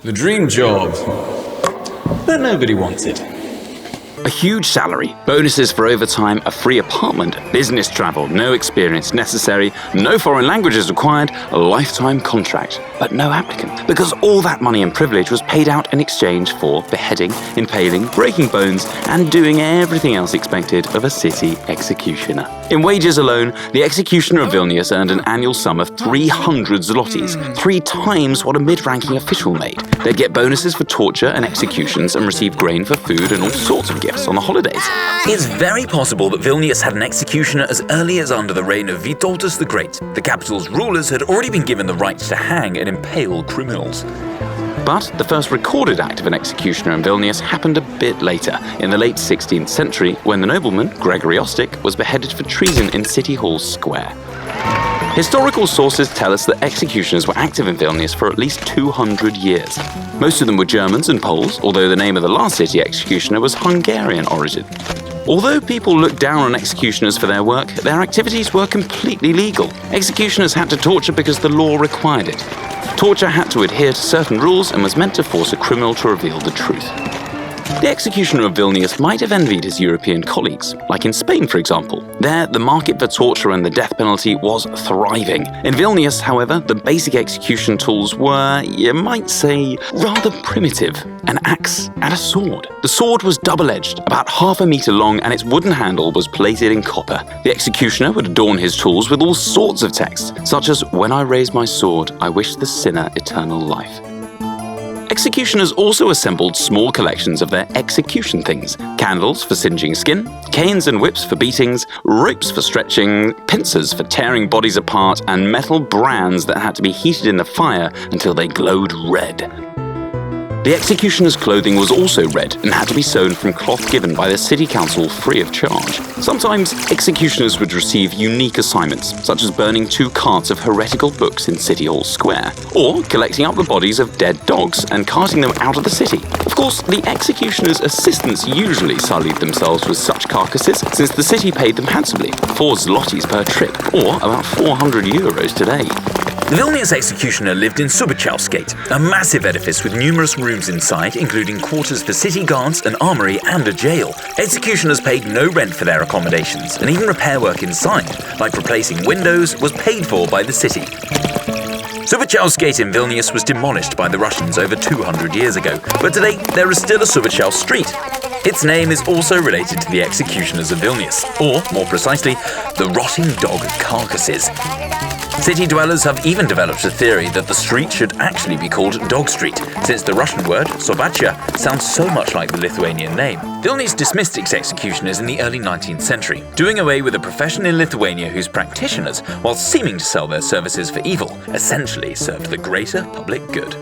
The dream job. But nobody wants it. A huge salary, bonuses for overtime, a free apartment, business travel, no experience necessary, no foreign languages required, a lifetime contract. But no applicant, because all that money and privilege was paid out in exchange for beheading, impaling, breaking bones, and doing everything else expected of a city executioner. In wages alone, the executioner of Vilnius earned an annual sum of 300 zlotys, 3 times what a mid-ranking official made. They'd get bonuses for torture and executions and receive grain for food and all sorts of gifts on the holidays. It's very possible that Vilnius had an executioner as early as under the reign of Vytautas the Great. The capital's rulers had already been given the right to hang and impale criminals. But the first recorded act of an executioner in Vilnius happened a bit later, in the late 16th century, when the nobleman, Gregory Ostik, was beheaded for treason in City Hall Square. Historical sources tell us that executioners were active in Vilnius for at least 200 years. Most of them were Germans and Poles, although the name of the last city executioner was Hungarian origin. Although people looked down on executioners for their work, their activities were completely legal. Executioners had to torture because the law required it. Torture had to adhere to certain rules and was meant to force a criminal to reveal the truth. The executioner of Vilnius might have envied his European colleagues, like in Spain, for example. There, the market for torture and the death penalty was thriving. In Vilnius, however, the basic execution tools were, you might say, rather primitive. An axe and a sword. The sword was double-edged, about half a meter long, and its wooden handle was plated in copper. The executioner would adorn his tools with all sorts of texts, such as, "When I raise my sword, I wish the sinner eternal life." Executioners also assembled small collections of their execution things: candles for singeing skin, canes and whips for beatings, ropes for stretching, pincers for tearing bodies apart, and metal brands that had to be heated in the fire until they glowed red. The executioner's clothing was also red and had to be sewn from cloth given by the city council free of charge. Sometimes executioners would receive unique assignments, such as burning 2 carts of heretical books in City Hall Square, or collecting up the bodies of dead dogs and carting them out of the city. Of course, the executioner's assistants usually sullied themselves with such carcasses, since the city paid them handsomely, 4 zlotys per trip, or about 400 euros today. The Vilnius executioner lived in Subochowskate, a massive edifice with numerous rooms inside, including quarters for city guards, an armory, and a jail. Executioners paid no rent for their accommodations, and even repair work inside, like replacing windows, was paid for by the city. Subochowskate in Vilnius was demolished by the Russians over 200 years ago, but today there is still a Subochow Street. Its name is also related to the executioners of Vilnius, or, more precisely, the rotting dog carcasses. City dwellers have even developed a theory that the street should actually be called Dog Street, since the Russian word, sobacha, sounds so much like the Lithuanian name. Vilnius dismissed its executioners in the early 19th century, doing away with a profession in Lithuania whose practitioners, while seeming to sell their services for evil, essentially served the greater public good.